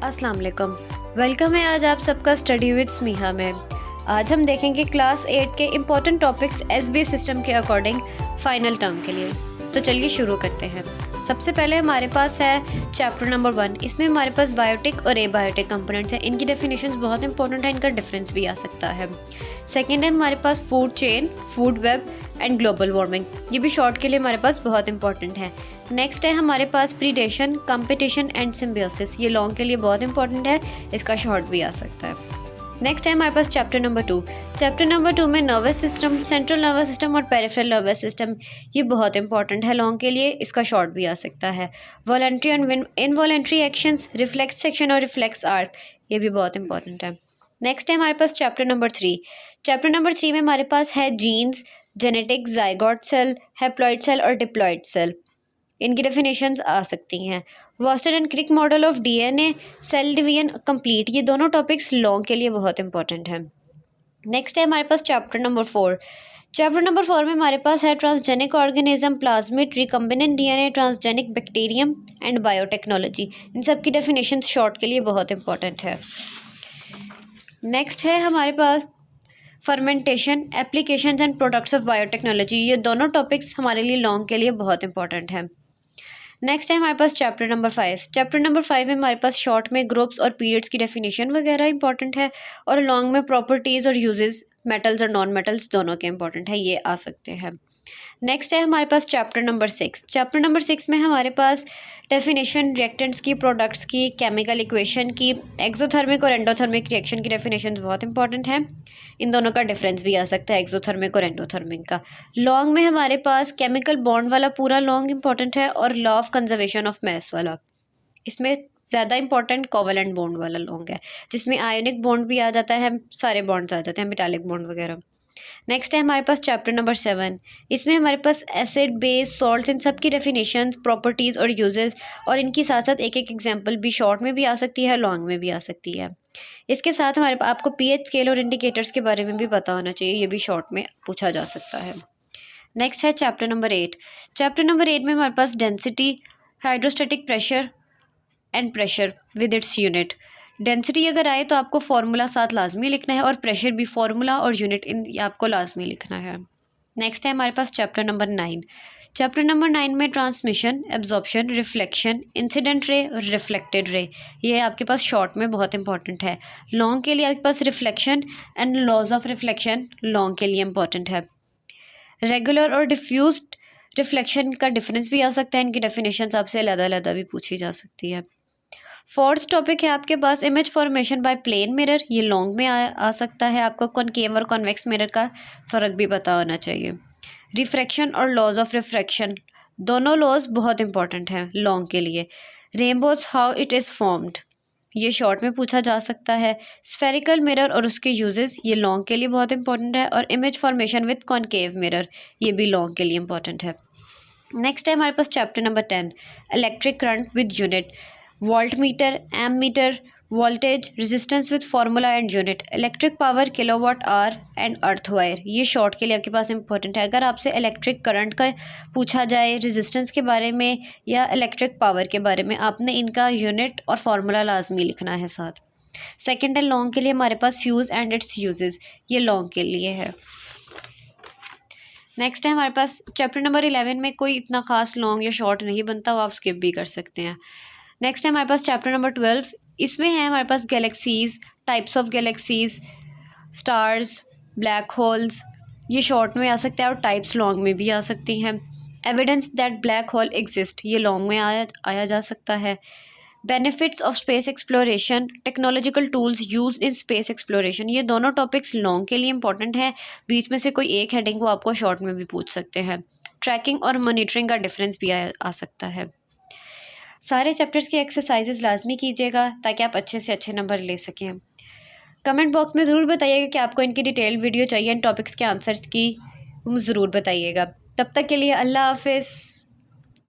अस्सलाम वालेकुम। वेलकम है आज आप सबका स्टडी विद स्मीहा में। आज हम देखेंगे क्लास 8 के इम्पॉर्टेंट टॉपिक्स एसबी सिस्टम के अकॉर्डिंग फाइनल टर्म के लिए। तो चलिए शुरू करते हैं। सबसे पहले हमारे पास है चैप्टर नंबर 1। इसमें हमारे पास बायोटिक और एबायोटिक कंपोनेंट्स हैं। इनकी डेफिनेशंस बहुत इंपॉर्टेंट है, इनका डिफरेंस भी आ सकता है। सेकेंड है हमारे पास food chain, food web and global warming. ये भी शॉर्ट के लिए हमारे पास बहुत इंपॉर्टेंट है। नेक्स्ट है हमारे पास प्रीडेशन, कंपटीशन एंड सिम्बियोसिस। ये लॉन्ग के लिए बहुत इंपॉर्टेंट है, इसका शॉर्ट भी आ सकता है। नेक्स्ट है हमारे पास चैप्टर नंबर 2। चैप्टर नंबर 2 में nervous system, central nervous system और पेरिफेरल नर्वस सिस्टम। ये बहुत इंपॉर्टेंट है लॉन्ग के लिए, इसका शॉर्ट भी आ सकता है। Voluntary and involuntary actions, reflex section और रिफ्लेक्स आर्क, ये भी बहुत इंपॉर्टेंट है। नेक्स्ट है हमारे पास चैप्टर नंबर 3। चैप्टर नंबर 3 में हमारे पास है genes, genetics, zygote cell, haploid cell और डिप्लॉइड सेल। इनकी डेफिनेशंस आ सकती हैं। वॉस्टर and Crick model of DNA, cell division complete, ये दोनों टॉपिक्स लॉन्ग के लिए बहुत इंपॉर्टेंट हैं। नेक्स्ट है हमारे पास चैप्टर नंबर 4। चैप्टर नंबर 4 में हमारे पास है transgenic organism, plasmid, recombinant DNA, transgenic bacterium and biotechnology. इन सब की डेफिनेशंस शॉर्ट के लिए बहुत इंपॉर्टेंट है। नेक्स्ट है हमारे पास fermentation, applications and products of biotechnology. ये दोनों टॉपिक्स हमारे लिए लॉन्ग के लिए बहुत इंपॉर्टेंट है। नेक्स्ट है हमारे पास चैप्टर नंबर 5। चैप्टर नंबर 5 में हमारे पास शॉर्ट में ग्रुप्स और पीरियड्स की डेफिनेशन वगैरह इंपॉर्टेंट है, और लॉन्ग में प्रॉपर्टीज़ और यूजेस, मेटल्स और नॉन मेटल्स दोनों के इंपॉर्टेंट है, ये आ सकते हैं। नेक्स्ट है हमारे पास चैप्टर नंबर 6। चैप्टर नंबर 6 में हमारे पास डेफिनेशन रिएक्टेंट्स की, प्रोडक्ट्स की, केमिकल इक्वेशन की, एक्सोथर्मिक और एंडोथर्मिक रिएक्शन की डेफिनेशन बहुत इंपॉर्टेंट है। इन दोनों का डिफरेंस भी आ सकता है, एक्सोथर्मिक और एंडोथर्मिक का। लॉन्ग में हमारे पास केमिकल बॉन्ड वाला पूरा लॉन्ग इंपॉर्टेंट है, और law of conservation of mass वाला। इसमें ज़्यादा इंपॉर्टेंट कोवेलेंट बॉन्ड वाला लॉन्ग है, जिसमें आयोनिक बॉन्ड भी आ जाता है, सारे बॉन्ड्स आ जाते हैं, मेटालिक बॉन्ड वगैरह। नेक्स्ट है हमारे पास चैप्टर नंबर 7। इसमें हमारे पास एसिड, बेस, सॉल्ट्स, इन सब की डेफिनेशंस, प्रॉपर्टीज़ और यूजेस, और इनकी साथ साथ एक एक एग्जांपल भी शॉर्ट में भी आ सकती है, लॉन्ग में भी आ सकती है। इसके साथ हमारे आपको पीएच स्केल और इंडिकेटर्स के बारे में भी पता होना चाहिए, ये भी शॉर्ट में पूछा जा सकता है। नेक्स्ट है चैप्टर नंबर 8। चैप्टर नंबर 8 में हमारे पास density, hydrostatic pressure and pressure with its unit. Density अगर आए तो आपको फार्मूला साथ लाजमी लिखना है, और प्रेशर भी फार्मूला और यूनिट इन आपको लाजमी लिखना है। नेक्स्ट है हमारे पास चैप्टर नंबर 9। चैप्टर नंबर 9 में transmission, absorption, reflection, incident ray और रिफ्लेक्टेड रे, ये आपके पास शॉर्ट में बहुत इंपॉर्टेंट है। लॉन्ग के लिए आपके पास reflection and laws of reflection long के लिए इंपॉर्टेंट है। रेगुलर और डिफ्यूज्ड रिफ्लेक्शन का डिफरेंस भी आ सकता है, इनकी डेफिनेशंस आपसे अलग-अलग भी पूछी जा सकती है। फोर्थ टॉपिक है आपके पास image formation by plane mirror, ये लॉन्ग में आ सकता है। आपको कॉनकेव और कॉन्वेक्स मिरर का फ़र्क भी पता होना चाहिए। रिफ्रैक्शन और लॉज ऑफ रिफ्रैक्शन, दोनों लॉज बहुत इंपॉर्टेंट हैं लॉन्ग के लिए। Rainbows, how it is formed, ये शॉर्ट में पूछा जा सकता है। स्फेरिकल मिरर और उसके यूजेस, ये लॉन्ग के लिए बहुत इंपॉर्टेंट है। और image formation with concave mirror, ये भी लॉन्ग के लिए इंपॉर्टेंट है। नेक्स्ट है हमारे पास chapter number 10, electric current with unit, voltmeter, ammeter, voltage, resistance with formula and unit, electric power, kilowatt hour and earth wire, ये short के लिए आपके पास इंपॉर्टेंट है। अगर आपसे इलेक्ट्रिक करंट का पूछा जाए, रेजिस्टेंस के बारे में या इलेक्ट्रिक पावर के बारे में, आपने इनका यूनिट और फार्मूला लाजमी लिखना है साथ। सेकेंड है लॉन्ग के लिए हमारे पास फ्यूज़ एंड इट्स यूजेस, ये लॉन्ग के लिए है। नेक्स्ट है हमारे पास चैप्टर नंबर 11 में कोई इतना खास लॉन्ग या शॉर्ट नहीं बनता, वो आप स्किप भी कर सकते हैं। नेक्स्ट है हमारे पास चैप्टर नंबर 12। इसमें है हमारे पास galaxies, types of galaxies, stars, black holes, ये शॉर्ट में आ सकता है और टाइप्स लॉन्ग में भी आ सकती हैं। Evidence that black hole exist, ये लॉन्ग में आया जा सकता है। Benefits of space exploration, technological tools use in space exploration, ये दोनों टॉपिक्स लॉन्ग के लिए इंपॉर्टेंट है। बीच में से कोई एक हेडिंग को आपको शॉर्ट में भी पूछ सकते हैं। ट्रैकिंग और मॉनिटरिंग का डिफरेंस भी आ सकता है। सारे चैप्टर्स की एक्सरसाइजेज लाजमी कीजिएगा ताकि आप अच्छे से अच्छे नंबर ले सकें। कमेंट बॉक्स में ज़रूर बताइएगा कि आपको इनकी डिटेल वीडियो चाहिए, इन टॉपिक्स के आंसर्स की ज़रूर बताइएगा। तब तक के लिए अल्लाह हाफिज़।